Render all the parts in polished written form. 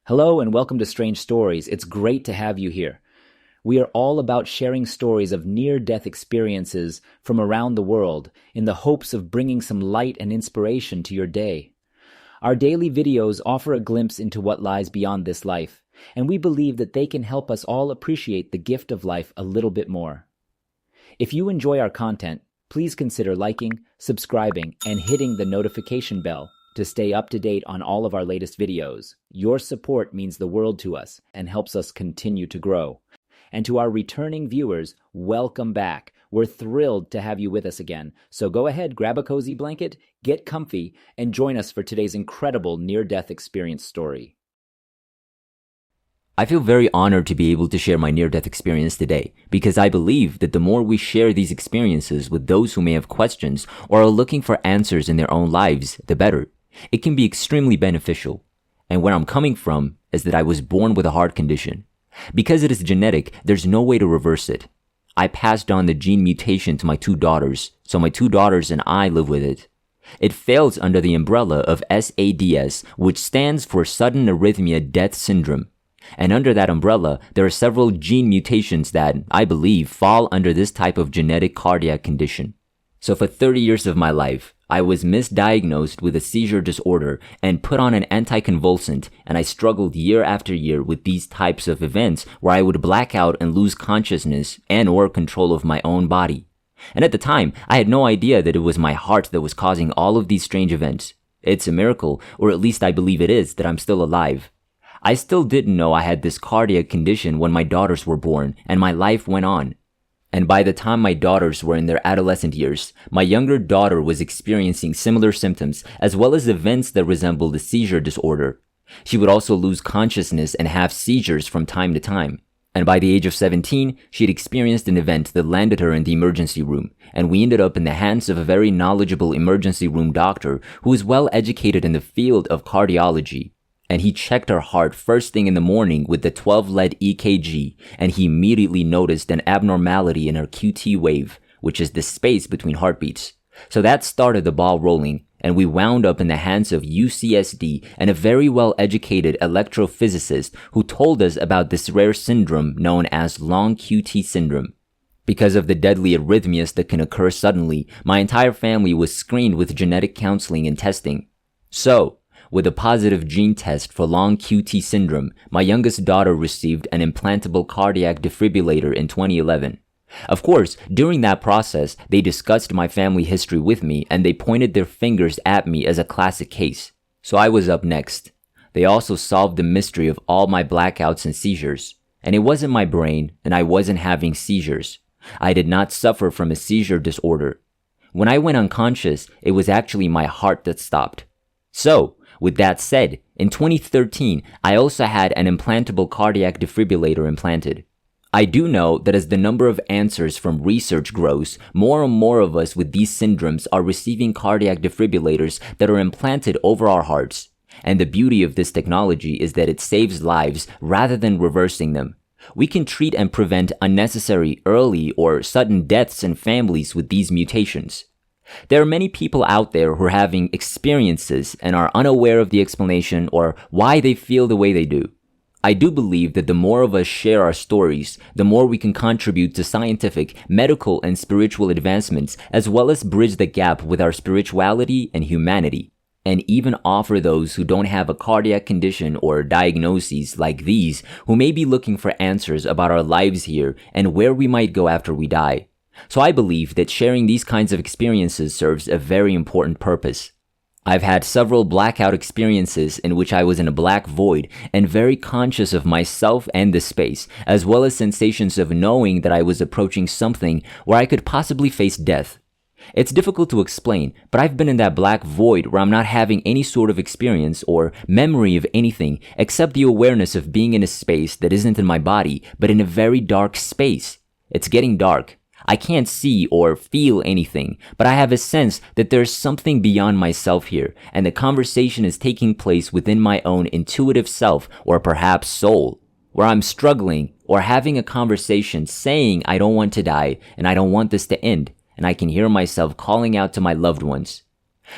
Hello and welcome to Strange Stories. It's great to have you here. We are all about sharing stories of near-death experiences from around the world in the hopes of bringing some light and inspiration to your day. Our daily videos offer a glimpse into what lies beyond this life, and we believe that they can help us all appreciate the gift of life a little bit more. If you enjoy our content, please consider liking, subscribing, and hitting the notification bell to stay up to date on all of our latest videos. Your support means the world to us and helps us continue to grow. And to our returning viewers, welcome back. We're thrilled to have you with us again. So go ahead, grab a cozy blanket, get comfy, and join us for today's incredible near-death experience story. I feel very honored to be able to share my near-death experience today because I believe that the more we share these experiences with those who may have questions or are looking for answers in their own lives, the better. It can be extremely beneficial. And where I'm coming from is that I was born with a heart condition. Because it is genetic, there's no way to reverse it. I passed on the gene mutation to my two daughters, so my two daughters and I live with it. It fails under the umbrella of SADS, which stands for Sudden Arrhythmia Death Syndrome. And under that umbrella, there are several gene mutations that, I believe, fall under this type of genetic cardiac condition. So for 30 years of my life, I was misdiagnosed with a seizure disorder and put on an anticonvulsant, and I struggled year after year with these types of events where I would black out and lose consciousness and or control of my own body. And at the time, I had no idea that it was my heart that was causing all of these strange events. It's a miracle, or at least I believe it is, that I'm still alive. I still didn't know I had this cardiac condition when my daughters were born, and my life went on. And by the time my daughters were in their adolescent years, my younger daughter was experiencing similar symptoms as well as events that resembled a seizure disorder. She would also lose consciousness and have seizures from time to time. And by the age of 17, she had experienced an event that landed her in the emergency room, and we ended up in the hands of a very knowledgeable emergency room doctor who is well educated in the field of cardiology. And he checked her heart first thing in the morning with the 12-lead EKG, and he immediately noticed an abnormality in her QT wave, which is the space between heartbeats. So that started the ball rolling, and we wound up in the hands of UCSD and a very well-educated electrophysicist who told us about this rare syndrome known as long QT syndrome. Because of the deadly arrhythmias that can occur suddenly, my entire family was screened with genetic counseling and testing. So, with a positive gene test for long QT syndrome, my youngest daughter received an implantable cardiac defibrillator in 2011. Of course, during that process, they discussed my family history with me and they pointed their fingers at me as a classic case. So I was up next. They also solved the mystery of all my blackouts and seizures. And it wasn't my brain, and I wasn't having seizures. I did not suffer from a seizure disorder. When I went unconscious, it was actually my heart that stopped. So, with that said, in 2013, I also had an implantable cardiac defibrillator implanted. I do know that as the number of answers from research grows, more and more of us with these syndromes are receiving cardiac defibrillators that are implanted over our hearts. And the beauty of this technology is that it saves lives rather than reversing them. We can treat and prevent unnecessary, early, or sudden deaths in families with these mutations. There are many people out there who are having experiences and are unaware of the explanation or why they feel the way they do. I do believe that the more of us share our stories, the more we can contribute to scientific, medical, and spiritual advancements, as well as bridge the gap with our spirituality and humanity, and even offer those who don't have a cardiac condition or diagnoses like these who may be looking for answers about our lives here and where we might go after we die. So I believe that sharing these kinds of experiences serves a very important purpose. I've had several blackout experiences in which I was in a black void and very conscious of myself and the space, as well as sensations of knowing that I was approaching something where I could possibly face death. It's difficult to explain, but I've been in that black void where I'm not having any sort of experience or memory of anything except the awareness of being in a space that isn't in my body, but in a very dark space. It's getting dark. I can't see or feel anything, but I have a sense that there's something beyond myself here, and the conversation is taking place within my own intuitive self, or perhaps soul, where I'm struggling or having a conversation saying I don't want to die and I don't want this to end, and I can hear myself calling out to my loved ones.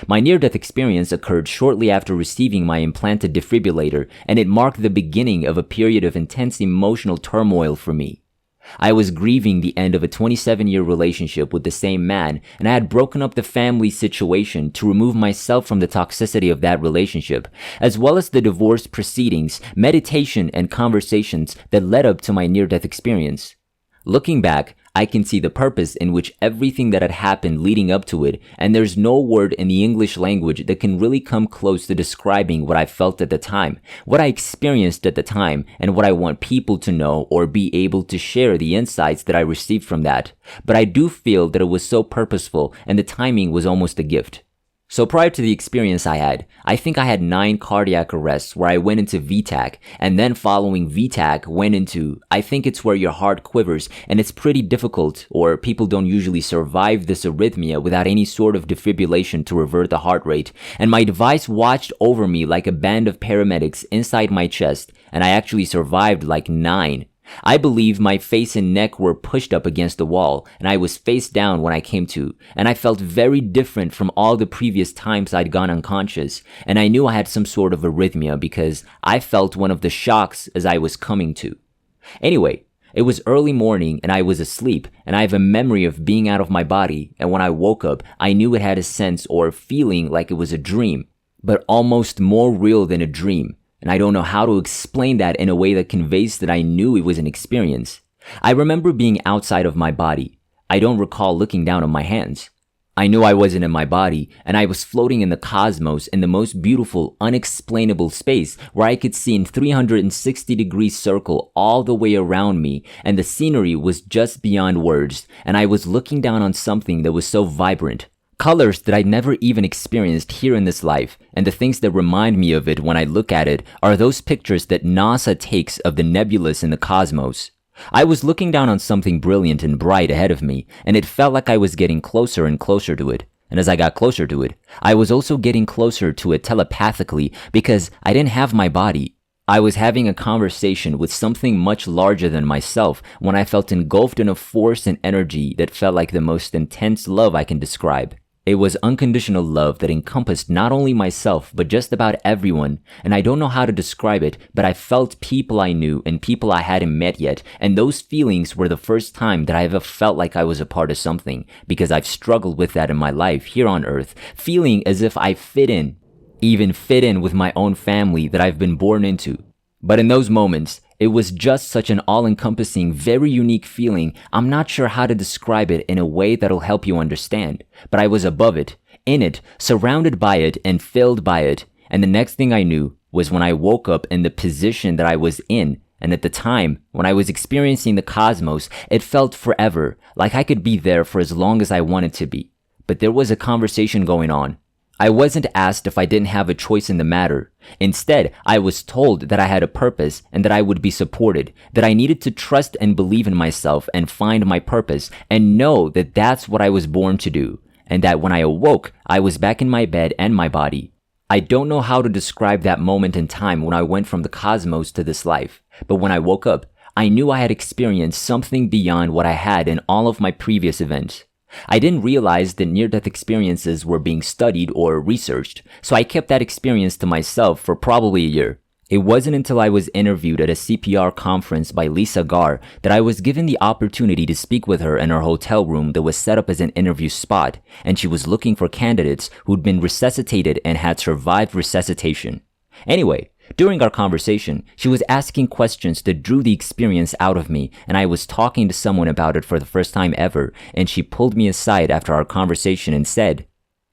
My near-death experience occurred shortly after receiving my implanted defibrillator, and it marked the beginning of a period of intense emotional turmoil for me. I was grieving the end of a 27-year relationship with the same man, and I had broken up the family situation to remove myself from the toxicity of that relationship, as well as the divorce proceedings, meditation, and conversations that led up to my near-death experience. Looking back, I can see the purpose in which everything that had happened leading up to it, and there's no word in the English language that can really come close to describing what I felt at the time, what I experienced at the time, and what I want people to know or be able to share the insights that I received from that. But I do feel that it was so purposeful, and the timing was almost a gift. So prior to the experience I think I had 9 cardiac arrests where I went into VTAC, and then following VTAC went into, I think it's where your heart quivers, and it's pretty difficult, or people don't usually survive this arrhythmia without any sort of defibrillation to revert the heart rate, and my device watched over me like a band of paramedics inside my chest, and I actually survived like 9. I believe my face and neck were pushed up against the wall, and I was face down when I came to, and I felt very different from all the previous times I'd gone unconscious, and I knew I had some sort of arrhythmia because I felt one of the shocks as I was coming to. Anyway, it was early morning and I was asleep, and I have a memory of being out of my body, and when I woke up, I knew it had a sense or feeling like it was a dream, but almost more real than a dream. And I don't know how to explain that in a way that conveys that I knew it was an experience. I remember being outside of my body. I don't recall looking down on my hands. I knew I wasn't in my body, and I was floating in the cosmos in the most beautiful, unexplainable space where I could see in 360-degree circle all the way around me, and the scenery was just beyond words, and I was looking down on something that was so vibrant. Colors that I'd never even experienced here in this life, and the things that remind me of it when I look at it are those pictures that NASA takes of the nebulous in the cosmos. I was looking down on something brilliant and bright ahead of me, and it felt like I was getting closer and closer to it. And as I got closer to it, I was also getting closer to it telepathically because I didn't have my body. I was having a conversation with something much larger than myself when I felt engulfed in a force and energy that felt like the most intense love I can describe. It was unconditional love that encompassed not only myself, but just about everyone, and I don't know how to describe it, but I felt people I knew and people I hadn't met yet, and those feelings were the first time that I ever felt like I was a part of something, because I've struggled with that in my life here on Earth, feeling as if I even fit in with my own family that I've been born into. But in those moments, it was just such an all-encompassing, very unique feeling. I'm not sure how to describe it in a way that'll help you understand, but I was above it, in it, surrounded by it, and filled by it. And the next thing I knew was when I woke up in the position that I was in, and at the time, when I was experiencing the cosmos, it felt forever, like I could be there for as long as I wanted to be. But there was a conversation going on. I wasn't asked if I didn't have a choice in the matter. Instead, I was told that I had a purpose and that I would be supported, that I needed to trust and believe in myself and find my purpose and know that that's what I was born to do, and that when I awoke, I was back in my bed and my body. I don't know how to describe that moment in time when I went from the cosmos to this life, but when I woke up, I knew I had experienced something beyond what I had in all of my previous events. I didn't realize that near-death experiences were being studied or researched, so I kept that experience to myself for probably a year. It wasn't until I was interviewed at a CPR conference by Lisa Garr that I was given the opportunity to speak with her in her hotel room that was set up as an interview spot, and she was looking for candidates who'd been resuscitated and had survived resuscitation. Anyway, during our conversation, she was asking questions that drew the experience out of me, and I was talking to someone about it for the first time ever, and she pulled me aside after our conversation and said,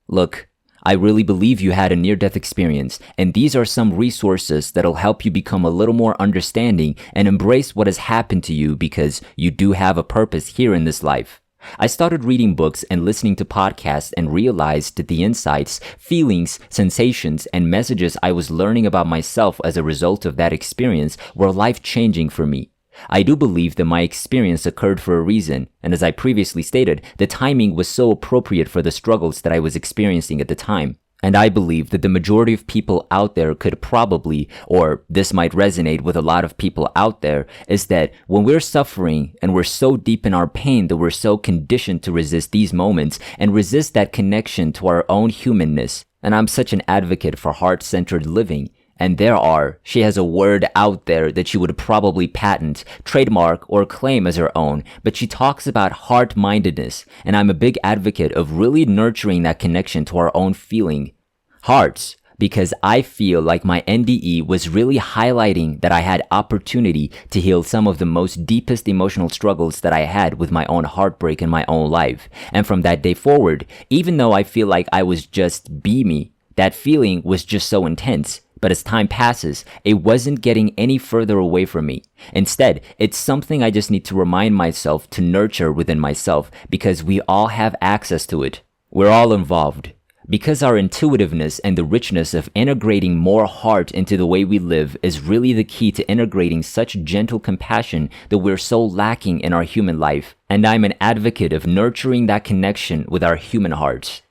"Look, I really believe you had a near-death experience, and these are some resources that'll help you become a little more understanding and embrace what has happened to you because you do have a purpose here in this life." I started reading books and listening to podcasts and realized that the insights, feelings, sensations, and messages I was learning about myself as a result of that experience were life-changing for me. I do believe that my experience occurred for a reason, and as I previously stated, the timing was so appropriate for the struggles that I was experiencing at the time. And I believe that the majority of people out there could probably, or this might resonate with a lot of people out there, is that when we're suffering and we're so deep in our pain that we're so conditioned to resist these moments and resist that connection to our own humanness. And I'm such an advocate for heart-centered living. And she has a word out there that she would probably patent, trademark, or claim as her own, but she talks about heart-mindedness, and I'm a big advocate of really nurturing that connection to our own feeling. Hearts, because I feel like my NDE was really highlighting that I had opportunity to heal some of the most deepest emotional struggles that I had with my own heartbreak in my own life. And from that day forward, even though I feel like I was just me, that feeling was just so intense. But as time passes, it wasn't getting any further away from me. Instead, it's something I just need to remind myself to nurture within myself because we all have access to it. We're all involved. Because our intuitiveness and the richness of integrating more heart into the way we live is really the key to integrating such gentle compassion that we're so lacking in our human life. And I'm an advocate of nurturing that connection with our human hearts.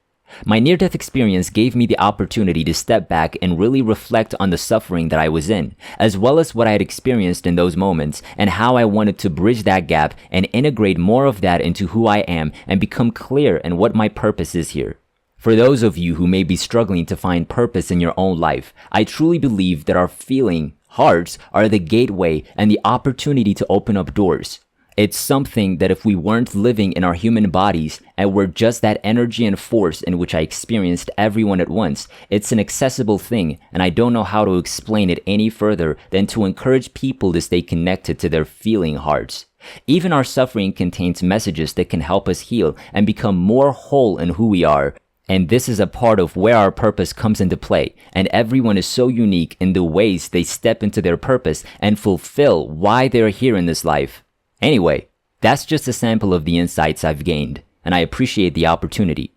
My near-death experience gave me the opportunity to step back and really reflect on the suffering that I was in, as well as what I had experienced in those moments and how I wanted to bridge that gap and integrate more of that into who I am and become clear in what my purpose is here. For those of you who may be struggling to find purpose in your own life, I truly believe that our feeling hearts are the gateway and the opportunity to open up doors. It's something that if we weren't living in our human bodies and were just that energy and force in which I experienced everyone at once, it's an accessible thing, and I don't know how to explain it any further than to encourage people to stay connected to their feeling hearts. Even our suffering contains messages that can help us heal and become more whole in who we are. And this is a part of where our purpose comes into play, and everyone is so unique in the ways they step into their purpose and fulfill why they're here in this life. Anyway, that's just a sample of the insights I've gained, and I appreciate the opportunity.